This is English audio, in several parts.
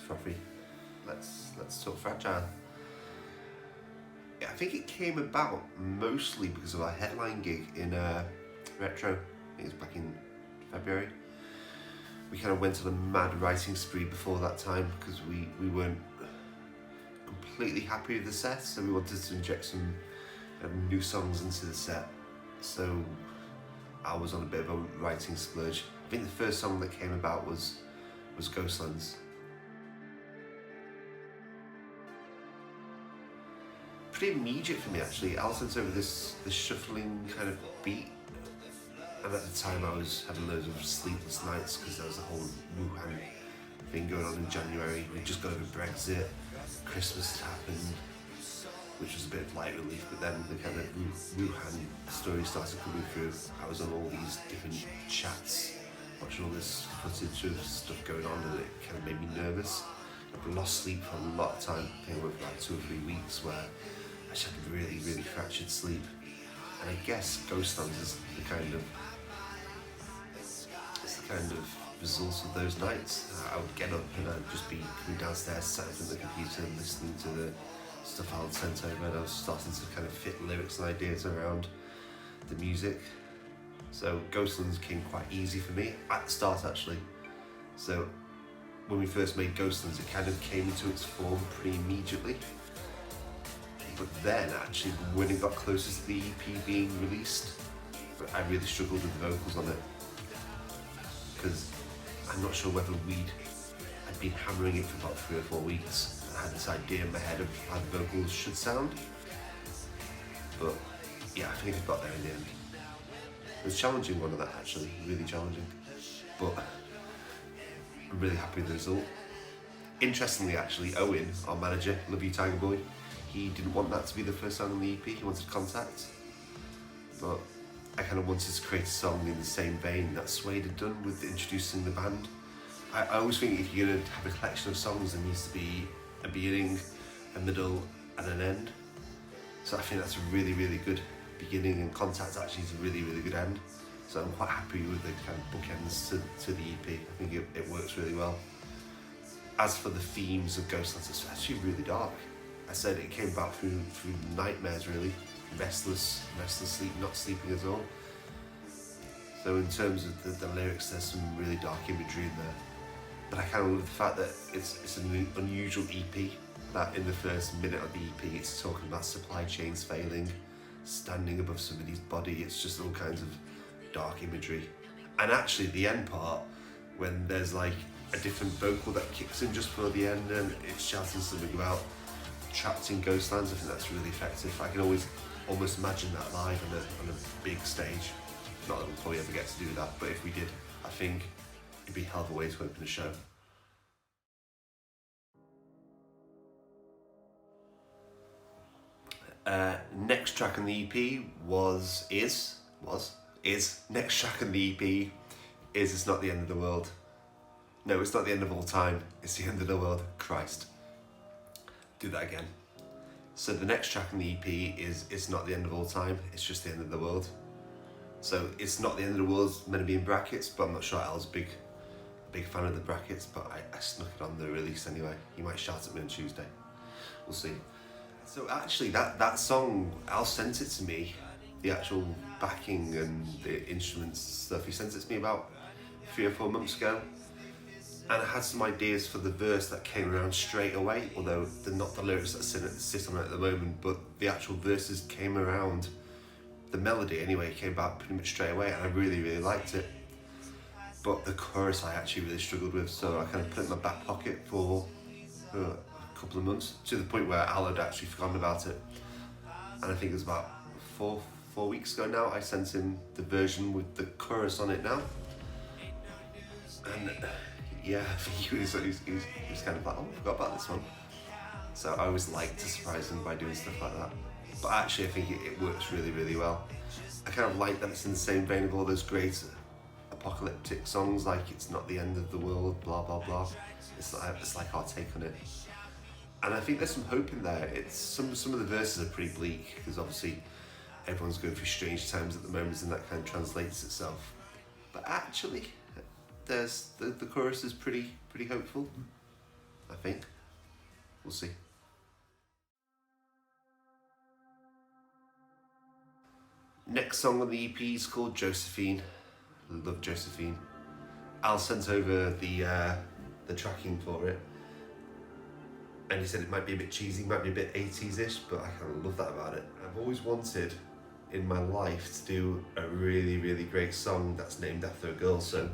frothy. Let's talk Fragile. Yeah, I think it came about mostly because of our headline gig in Retro. I think it was back in February. We kind of went on a mad writing spree before that time because we weren't completely happy with the set, so we wanted to inject some new songs into the set. So I was on a bit of a writing splurge. I think the first song that came about was Coastlands. Pretty immediate for me actually. Al sent over this shuffling kind of beat, and at the time I was having loads of sleepless nights because there was a whole Wuhan thing going on in January. We'd just got over Brexit, Christmas had happened, which was a bit of light relief, but then the kind of Wuhan story started coming through. I was on all these different chats, watching all this footage of stuff going on, and it kind of made me nervous. I've lost sleep for a lot of time. I think I went for like 2 or 3 weeks where I just had really, really fractured sleep. And I guess Coastlands is the kind of result of those nights. I would get up and I'd just be coming downstairs, sat in front of the computer and listening to the stuff I had sent over, and I was starting to kind of fit lyrics and ideas around the music. So Coastlands came quite easy for me at the start actually. So when we first made Coastlands, it kind of came into its form pretty immediately. But then actually when it got closer to the EP being released, I really struggled with the vocals on it, because I'm not sure whether I'd been hammering it for about 3 or 4 weeks and I had this idea in my head of how the vocals should sound. But yeah, I think I got there in the end. It was a challenging one of that actually, really challenging. But I'm really happy with the result. Interestingly actually, Owen, our manager, love you Tiger Boy, he didn't want that to be the first song on the EP, he wanted Contact. But I kind of wanted to create a song in the same vein that Suede had done with introducing the band. I always think if you're going to have a collection of songs, there needs to be a beginning, a middle and an end. So I think that's a really, really good beginning, and Contact actually is a really, really good end. So I'm quite happy with the kind of bookends to the EP. I think it works really well. As for the themes of Coastlands, it's actually really dark. I said it came about through nightmares really. Restless sleep, not sleeping at all. So in terms of the lyrics, there's some really dark imagery in there. But I kind of love the fact that it's an unusual EP, that in the first minute of the EP it's talking about supply chains failing, standing above somebody's body. It's just all kinds of dark imagery. And actually the end part, when there's like a different vocal that kicks in just for the end and it's shouting something about trapped in Coastlands, I think that's really effective. I can almost imagine that live on a big stage. Not that we'll probably ever get to do that, but if we did, I think it'd be a hell of a way to open a show. Next track on the EP next track on the EP is It's Not the End of the World. No, it's not the end of all time, it's the end of the world. Christ. Do that again. So the next track on the EP is It's Not the End of All Time, it's just the end of the world. So It's Not the End of the World is meant to be in brackets, but I'm not sure Al's a big fan of the brackets, but I snuck it on the release anyway. He might shout at me on Tuesday. We'll see. So actually that song, Al sent it to me, the actual backing and the instruments stuff, he sent it to me about 3 or 4 months ago. And I had some ideas for the verse that came around straight away, although they're not the lyrics that sit on it at the moment, but the actual verses came around, the melody anyway, came about pretty much straight away, and I really, really liked it. But the chorus I actually really struggled with, so I kind of put it in my back pocket for a couple of months, to the point where Al had actually forgotten about it. And I think it was about four weeks ago now, I sent him the version with the chorus on it now. And yeah, he was kind of like, oh, I forgot about this one. So I always like to surprise him by doing stuff like that. But actually I think it works really, really well. I kind of like that it's in the same vein of all those great apocalyptic songs, like It's Not the End of the World, blah, blah, blah. It's like our take on it. And I think there's some hope in there. It's some of the verses are pretty bleak, because obviously everyone's going through strange times at the moment, and that kind of translates itself. But actually, there's the chorus is pretty hopeful. I think. We'll see. Next song on the EP is called Josephine. I love Josephine. Al sent over the tracking for it, and he said it might be a bit cheesy, might be a bit 80s-ish, but I kind of love that about it. I've always wanted in my life to do a really, really great song that's named after a girl. So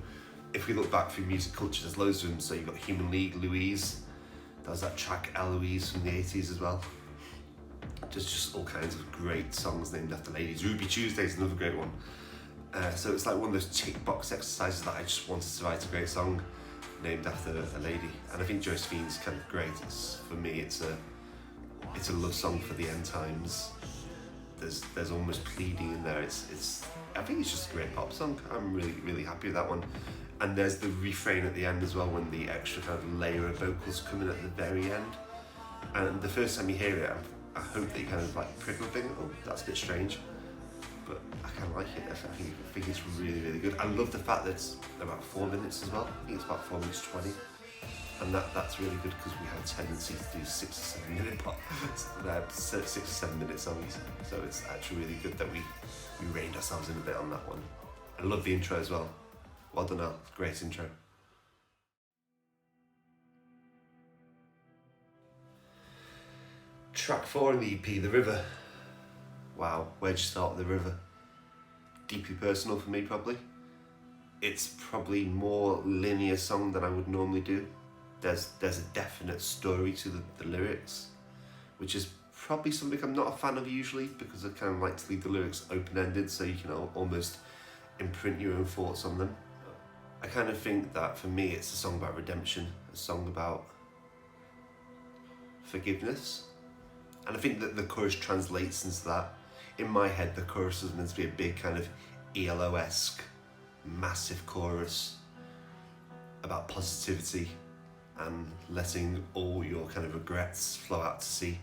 if we look back through music culture, there's loads of them. So you've got Human League, Louise. There was that track Eloise from the 80s as well. Just all kinds of great songs named after ladies. Ruby Tuesday's another great one. So it's like one of those tick box exercises that I just wanted to write a great song named after a lady. And I think Josephine's kind of great. For me, it's a love song for the end times. There's almost pleading in there. I think it's just a great pop song. I'm really, really happy with that one. And there's the refrain at the end as well, when the extra kind of layer of vocals come in at the very end. And the first time you hear it, I hope that you kind of like prick up thinking, oh, that's a bit strange. But I kind of like it. I think it's really, really good. I love the fact that it's about 4 minutes as well. I think it's about 4 minutes 20. And that's really good, because we have a tendency to do 6 or 7 minute 6 or 7 minute songs. So it's actually really good that we reined ourselves in a bit on that one. I love the intro as well. Well done, Al. Great intro. Track 4 in the EP, The River. Wow, where'd you start with The River? Deeply personal for me, probably. It's probably more linear song than I would normally do. There's a definite story to the lyrics, which is probably something I'm not a fan of usually, because I kind of like to leave the lyrics open-ended so you can almost imprint your own thoughts on them. I kind of think that for me it's a song about redemption, a song about forgiveness. And I think that the chorus translates into that. In my head, the chorus is meant to be a big kind of ELO-esque, massive chorus about positivity and letting all your kind of regrets flow out to sea,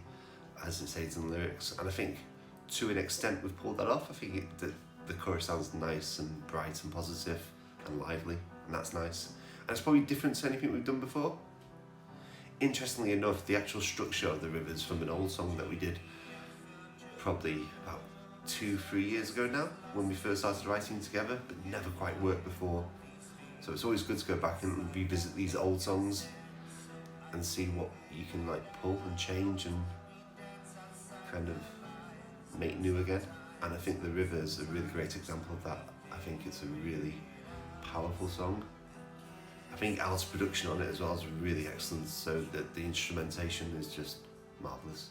as it says in the lyrics. And I think to an extent we've pulled that off. I think the chorus sounds nice and bright and positive and lively, and that's nice. And it's probably different to anything we've done before. Interestingly enough, the actual structure of The River is from an old song that we did probably about 2-3 years ago now, when we first started writing together, but never quite worked before. So it's always good to go back and revisit these old songs and see what you can like pull and change and kind of make new again. And I think The River is a really great example of that. I think it's a really powerful song. I think Al's production on it as well is really excellent, so that the instrumentation is just marvellous.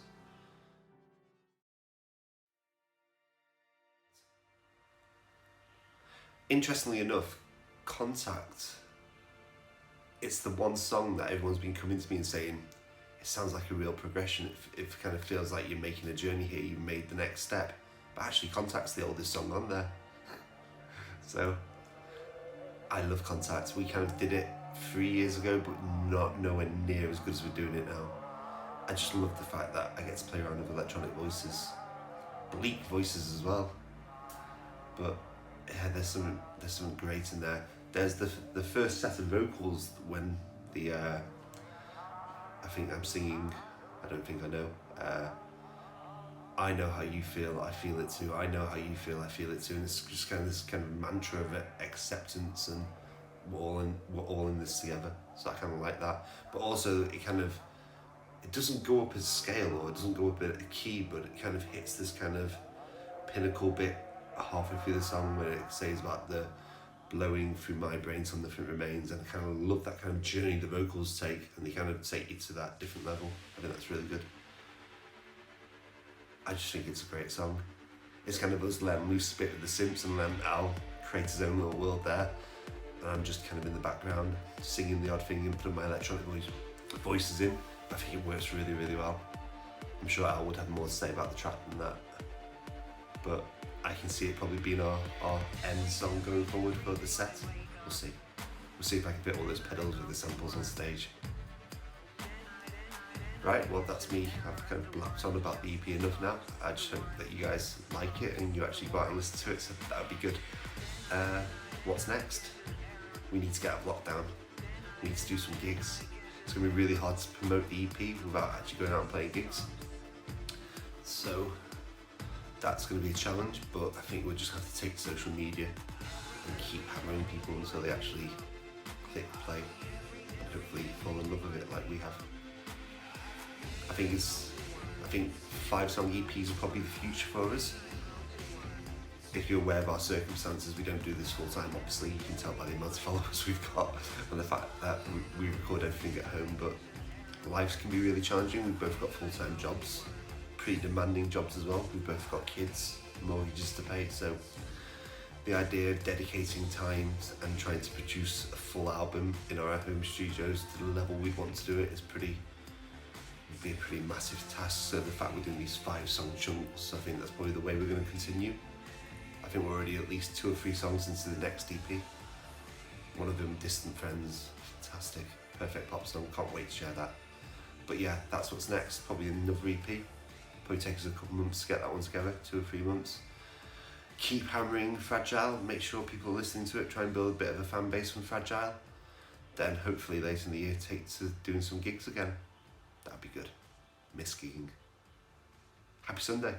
Interestingly enough, Contact, it's the one song that everyone's been coming to me and saying, it sounds like a real progression. It kind of feels like you're making a journey here, you've made the next step. But actually Contact's the oldest song on there. So, I love Contact. We kind of did it 3 years ago, but not nowhere near as good as we're doing it now. I just love the fact that I get to play around with electronic voices. Bleak voices as well. But yeah, there's some great in there. There's the first set of vocals when I think I'm singing, I don't think I know, I know how you feel, I feel it too, I know how you feel, I feel it too. And it's just kind of this kind of mantra of acceptance, and we're all in this together. So I kind of like that. But also it doesn't go up a scale, or it doesn't go up a key, but it kind of hits this kind of pinnacle bit halfway through the song where it says about the blowing through my brain till nothing remains. And I kind of love that kind of journey the vocals take, and they kind of take you to that different level. I think that's really good. I just think it's a great song. It's kind of us letting loose a bit of the synths and letting Al create his own little world there, and I'm just kind of in the background singing the odd thing and putting my electronic voices in. I think it works really, really well. I'm sure Al would have more to say about the track than that, but I can see it probably being our end song going forward for the set. We'll see. We'll see if I can fit all those pedals with the samples on stage. Right, well that's me. I've kind of blapped on about the EP enough now. I just hope that you guys like it and you actually go out and listen to it, so that would be good. What's next? We need to get out of lockdown. We need to do some gigs. it's going to be really hard to promote the EP without actually going out and playing gigs. So that's going to be a challenge, but I think we'll just have to take social media and keep hammering people until they actually click play and hopefully fall in love with it like we have. I think 5-song EPs are probably the future for us. If you're aware of our circumstances, we don't do this full time, obviously. You can tell by the amount of followers we've got and the fact that we record everything at home, but lives can be really challenging. We've both got full-time jobs, pretty demanding jobs as well. We've both got kids, mortgages to pay, so the idea of dedicating time and trying to produce a full album in our home studios to the level we want to do it would be a pretty massive task. So the fact we're doing these 5-song chunks, I think that's probably the way we're going to continue. I think we're already at least 2 or 3 songs into the next EP. One of them, Distant Friends, fantastic, perfect pop song, can't wait to share that. But yeah, that's what's next, probably another EP. Probably take us a couple months to get that one together, 2 or 3 months. Keep hammering Fragile, make sure people are listening to it, try and build a bit of a fan base from Fragile. Then hopefully later in the year take to doing some gigs again. That'd be good. Miss gigging. Happy Sunday.